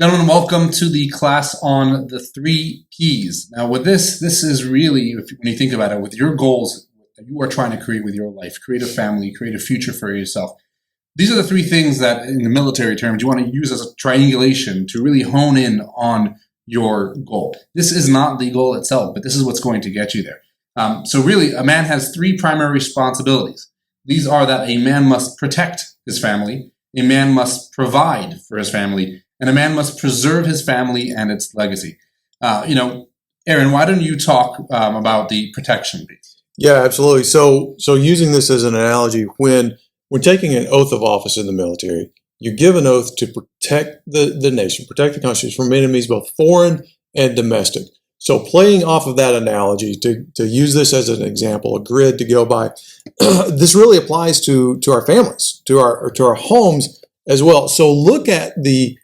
Gentlemen, welcome to the class on the 3 Ps. Now, with this is really, when you think about it, with your goals that you are trying to create with your life, create a family, create a future for yourself. These are the 3 things that, in the military terms, you want to use as a triangulation to really hone in on your goal. This is not the goal itself, but this is what's going to get you there. So really, a man has 3 primary responsibilities. These are that a man must protect his family, a man must provide for his family, and a man must preserve his family and its legacy. Aaron, why don't you talk about the protection piece? Yeah, absolutely. So using this as an analogy, when we're taking an oath of office in the military, you give an oath to protect the nation, protect the country from enemies, both foreign and domestic. So playing off of that analogy, to use this as an example, a grid to go by, this really applies to our families, to our homes as well. So look at the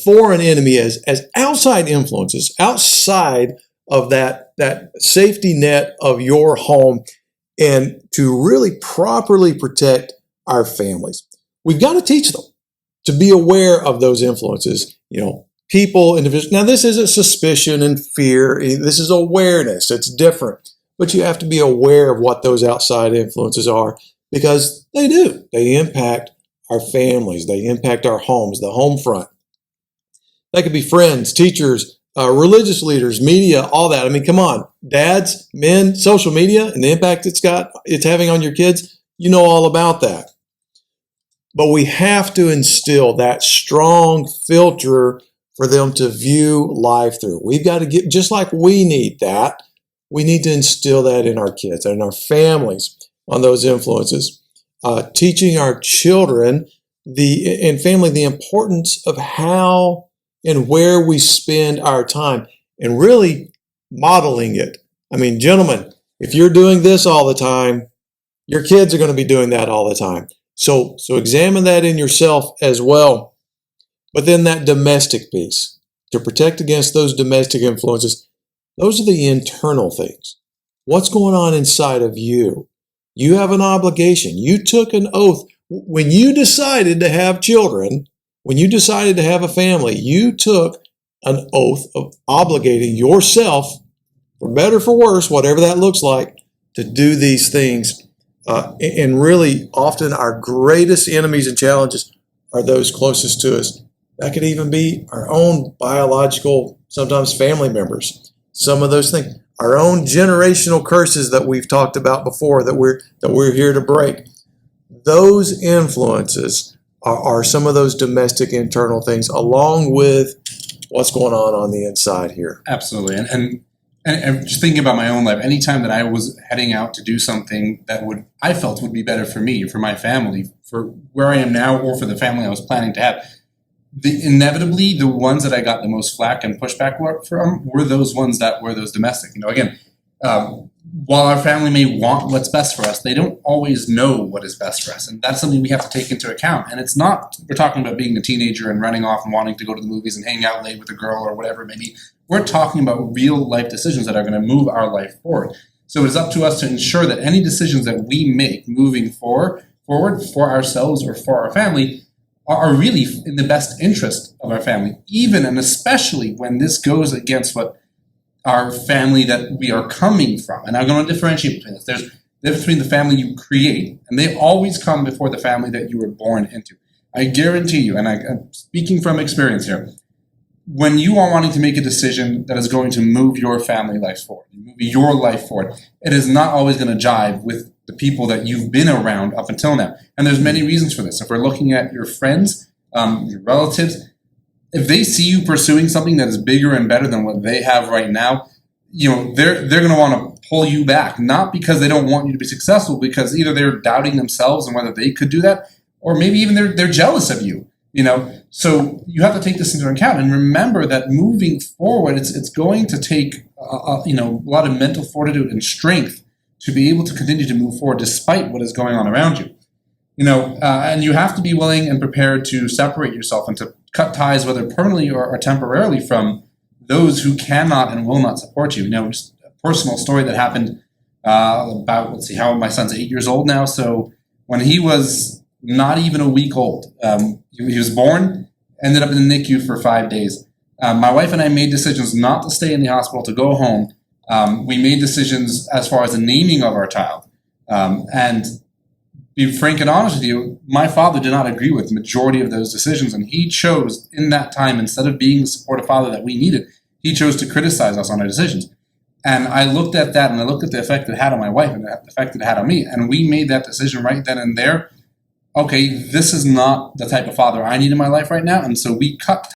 foreign enemy as outside influences, outside of that safety net of your home, and to really properly protect our families. We've got to teach them to be aware of those influences, people, individuals. Now, this isn't suspicion and fear. This is awareness. It's different. But you have to be aware of what those outside influences are, because they do. They impact our families. They impact our homes, the home front. That could be friends, teachers, religious leaders, media, all that. I mean, come on, dads, men, social media, and the impact it's having on your kids. You know all about that. But we have to instill that strong filter for them to view life through. We've got to get, just like we need that, we need to instill that in our kids and our families on those influences. Teaching our children and family the importance of how and where we spend our time, and really modeling it. I mean, gentlemen, if you're doing this all the time, your kids are going to be doing that all the time. So examine that in yourself as well. But then that domestic piece, to protect against those domestic influences, those are the internal things. What's going on inside of you? You have an obligation. You took an oath. When you decided to have children, when you decided to have a family, you took an oath of obligating yourself, for better, for worse, whatever that looks like, to do these things. And really, often our greatest enemies and challenges are those closest to us. That could even be our own biological, sometimes family members. Some of those things, our own generational curses that we've talked about before, that we're here to break. Those influences are some of those domestic internal things, along with what's going on the inside here. Absolutely. And just thinking about my own life, anytime that I was heading out to do something that I felt would be better for me, for my family, for where I am now, or for the family I was planning to have, inevitably the ones that I got the most flack and pushback from were those ones that were those domestic. While our family may want what's best for us, they don't always know what is best for us. And that's something we have to take into account. And it's not, we're talking about being a teenager and running off and wanting to go to the movies and hang out late with a girl or whatever it may be. We're talking about real life decisions that are going to move our life forward. So it's up to us to ensure that any decisions that we make moving forward for ourselves or for our family are really in the best interest of our family, even and especially when this goes against what our family that we are coming from. And I'm going to differentiate between this. There's the difference between the family you create, and they always come before the family that you were born into. I guarantee you, and I'm speaking from experience here, when you are wanting to make a decision that is going to move your family life forward, move your life forward, it is not always going to jive with the people that you've been around up until now. And there's many reasons for this. If we're looking at your friends, your relatives, if they see you pursuing something that is bigger and better than what they have right now, they're going to want to pull you back, not because they don't want you to be successful, because either they're doubting themselves and whether they could do that, or maybe even they're jealous of you. So you have to take this into account and remember that moving forward, it's going to take a lot of mental fortitude and strength to be able to continue to move forward despite what is going on around you. And you have to be willing and prepared to separate yourself and to cut ties, whether permanently or temporarily, from those who cannot and will not support you. Just a personal story that happened about, how my son's 8 years old now. So when he was not even a week old, he was born, ended up in the NICU for 5 days. My wife and I made decisions not to stay in the hospital, to go home. We made decisions as far as the naming of our child. And be frank and honest with you, my father did not agree with the majority of those decisions, and he chose in that time, instead of being the supportive father that we needed, he chose to criticize us on our decisions. And I looked at that, and I looked at the effect it had on my wife and the effect it had on me, and we made that decision right then and there. Okay, this is not the type of father I need in my life right now, and so we cut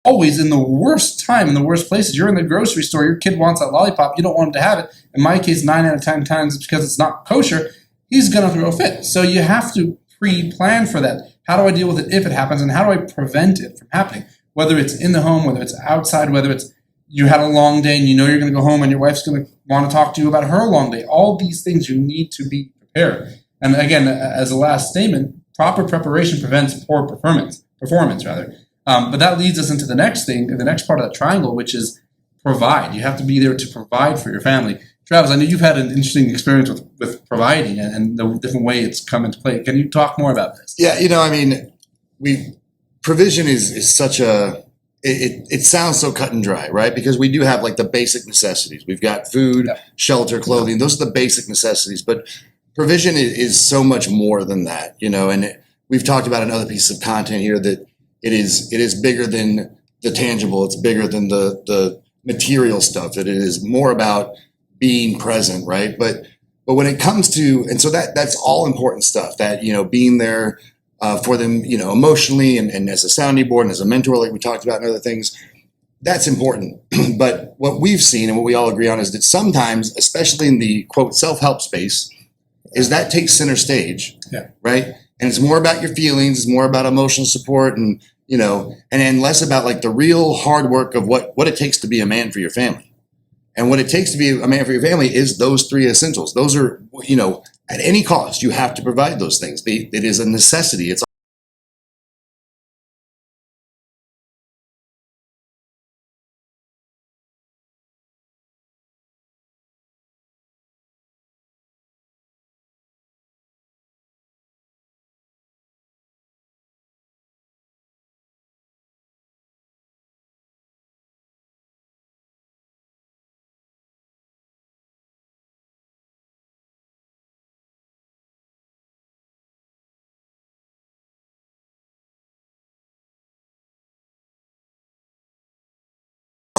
always in the worst time, in the worst places. You're in the grocery store, your kid wants that lollipop, you don't want him to have it. In my case, 9 out of 10 times, it's because it's not kosher, he's going to throw a fit. So you have to pre-plan for that. How do I deal with it if it happens, and how do I prevent it from happening? Whether it's in the home, whether it's outside, whether it's you had a long day and you know you're going to go home and your wife's going to want to talk to you about her long day. All these things you need to be prepared. And again, as a last statement, proper preparation prevents poor performance. But that leads us into the next thing, the next part of that triangle, which is provide. You have to be there to provide for your family. Travis, I know you've had an interesting experience with providing and the different way it's come into play. Can you talk more about this? Yeah, I mean, provision is such a, it sounds so cut and dry, right? Because we do have like the basic necessities. We've got food, shelter, clothing. Those are the basic necessities. But provision is so much more than that, and we've talked about in other pieces of content here that it is bigger than the tangible. It's bigger than the material stuff. That it is more about being present, right? But when it comes to, and so that's all important stuff, that, being there for them, emotionally and as a sounding board and as a mentor, like we talked about and other things, that's important. But what we've seen and what we all agree on is that sometimes, especially in the quote self-help space, is that takes center stage, right? And it's more about your feelings, it's more about emotional support and, and less about like the real hard work of what it takes to be a man for your family. And what it takes to be a man for your family is those three essentials. Those are, at any cost, you have to provide those things. It is a necessity. It's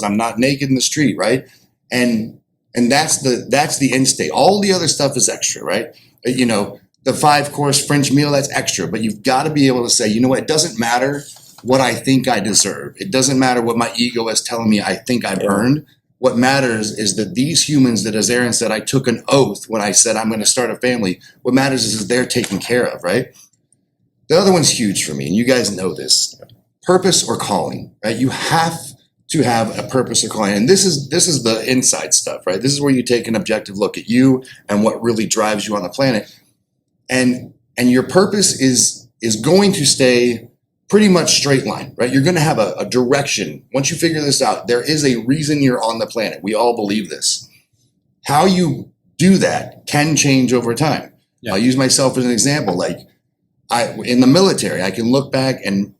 I'm not naked in the street, right? And that's the end state. All the other stuff is extra, right? The 5-course French meal, that's extra, but you've got to be able to say, you know what, it doesn't matter what I think I deserve. It doesn't matter what my ego is telling me I think I've earned. What matters is that these humans that, as Aaron said, I took an oath when I said I'm going to start a family. What matters is they're taken care of, right? The other one's huge for me, and you guys know this. Purpose or calling, right? You have to have a purpose or calling. And this is the inside stuff, right? This is where you take an objective look at you and what really drives you on the planet. And your purpose is going to stay pretty much straight line, right? You're going to have a direction. Once you figure this out, there is a reason you're on the planet. We all believe this. How you do that can change over time. Yeah. I'll use myself as an example. Like in the military, I can look back and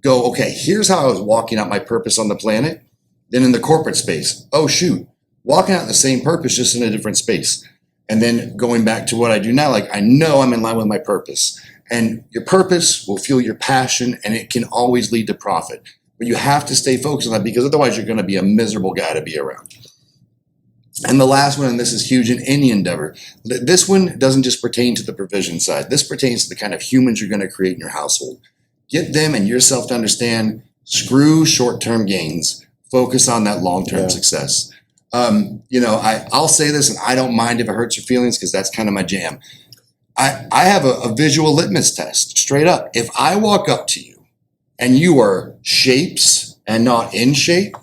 go, okay, here's how I was walking out my purpose on the planet. Then in the corporate space, oh shoot, walking out the same purpose, just in a different space. And then going back to what I do now, like I know I'm in line with my purpose. And your purpose will fuel your passion, and it can always lead to profit. But you have to stay focused on that, because otherwise you're going to be a miserable guy to be around. And the last one, and this is huge in any endeavor, this one doesn't just pertain to the provision side. This pertains to the kind of humans you're going to create in your household. Get them and yourself to understand, screw short-term gains, focus on that long-term success. I'll say this, and I don't mind if it hurts your feelings, because that's kind of my jam. I have a visual litmus test, straight up. If I walk up to you and you are shapes and not in shape,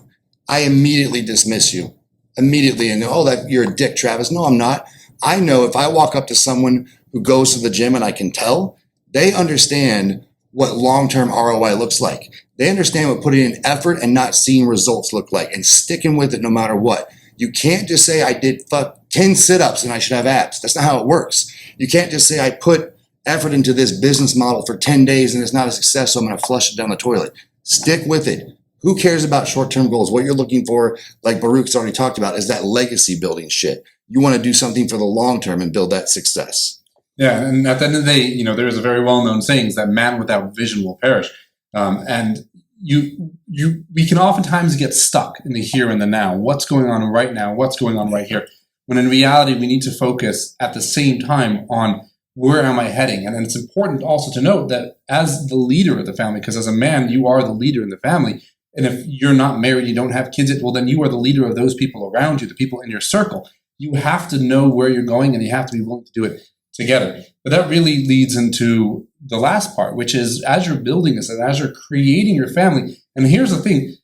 I immediately dismiss you. Immediately, and oh, that you're a dick, Travis. No, I'm not. I know if I walk up to someone who goes to the gym and I can tell, they understand what long-term ROI looks like. They understand what putting in effort and not seeing results look like and sticking with it no matter what. You can't just say I did 10 sit-ups and I should have abs. That's not how it works. You can't just say I put effort into this business model for 10 days and it's not a success, so I'm going to flush it down the toilet. Stick with it. Who cares about short-term goals? What you're looking for, like Baruch's already talked about, is that legacy building shit. You want to do something for the long term and build that success. Yeah, and at the end of the day, there is a very well-known saying is that man without vision will perish. And we can oftentimes get stuck in the here and the now. What's going on right now? What's going on right here? When in reality, we need to focus at the same time on where am I heading? And then it's important also to note that as the leader of the family, because as a man, you are the leader in the family. And if you're not married, you don't have kids yet, well, then you are the leader of those people around you, the people in your circle. You have to know where you're going and you have to be willing to do it together. But that really leads into the last part, which is as you're building this and as you're creating your family. And here's the thing,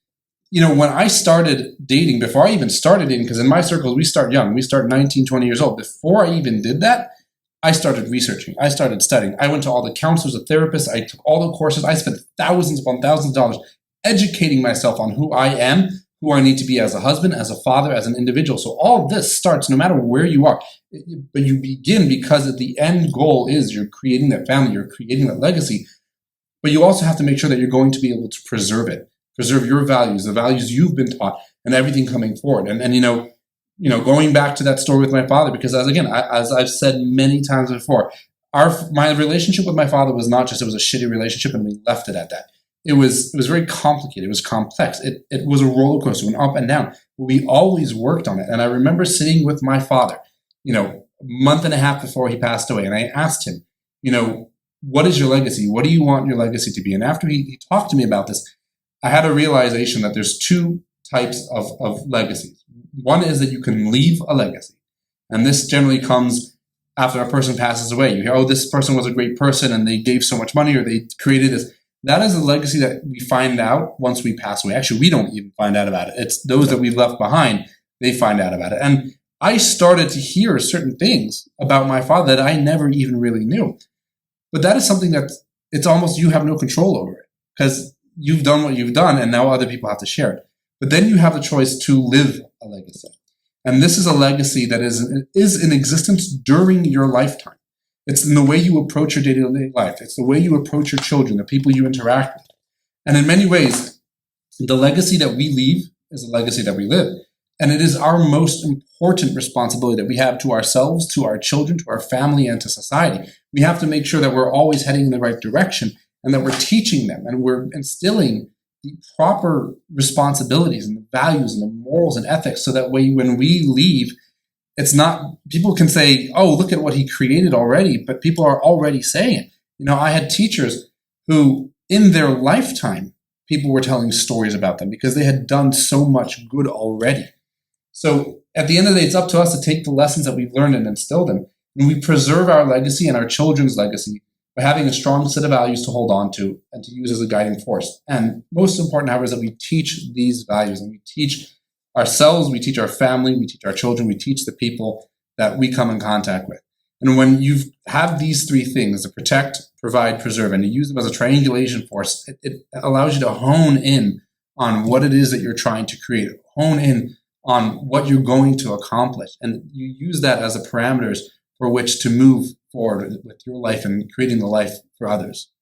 when I started dating, before I even started dating, because in my circles, we start young, we start 19, 20 years old. Before I even did that, I started researching. I started studying. I went to all the counselors, the therapists. I took all the courses. I spent thousands upon thousands of dollars educating myself on who I am, who I need to be as a husband, as a father, as an individual. So all of this starts no matter where you are. But you begin because at the end goal is you're creating that family, you're creating that legacy. But you also have to make sure that you're going to be able to preserve it, preserve your values, the values you've been taught, and everything coming forward. And going back to that story with my father, because as I've said many times before, my relationship with my father was not just, it was a shitty relationship and we left it at that. It was very complicated. It was complex. It was a roller coaster, went up and down. But we always worked on it. And I remember sitting with my father, a month and a half before he passed away. And I asked him, what is your legacy? What do you want your legacy to be? And after he talked to me about this, I had a realization that there's two types of legacies. One is that you can leave a legacy. And this generally comes after a person passes away. You hear, oh, this person was a great person and they gave so much money or they created this. That is a legacy that we find out once we pass away. Actually, we don't even find out about it. It's those that we've left behind, they find out about it. And I started to hear certain things about my father that I never even really knew. But that is something that it's almost you have no control over it because you've done what you've done and now other people have to share it. But then you have the choice to live a legacy. And this is a legacy that is in existence during your lifetime. It's in the way you approach your day-to-day life. It's the way you approach your children, the people you interact with. And in many ways, the legacy that we leave is a legacy that we live. And it is our most important responsibility that we have to ourselves, to our children, to our family, and to society. We have to make sure that we're always heading in the right direction and that we're teaching them and we're instilling the proper responsibilities and the values and the morals and ethics so that way when we leave, it's not, people can say, oh, look at what he created already, but people are already saying it. I had teachers who, in their lifetime, people were telling stories about them because they had done so much good already. So at the end of the day, it's up to us to take the lessons that we've learned and instill them. And we preserve our legacy and our children's legacy by having a strong set of values to hold on to and to use as a guiding force. And most important, however, is that we teach these values and we teach ourselves, we teach our family, we teach our children, we teach the people that we come in contact with. And when you have these three things, to protect, provide, preserve, and you use them as a triangulation force, it allows you to hone in on what it is that you're trying to create, hone in on what you're going to accomplish. And you use that as a parameters for which to move forward with your life and creating the life for others.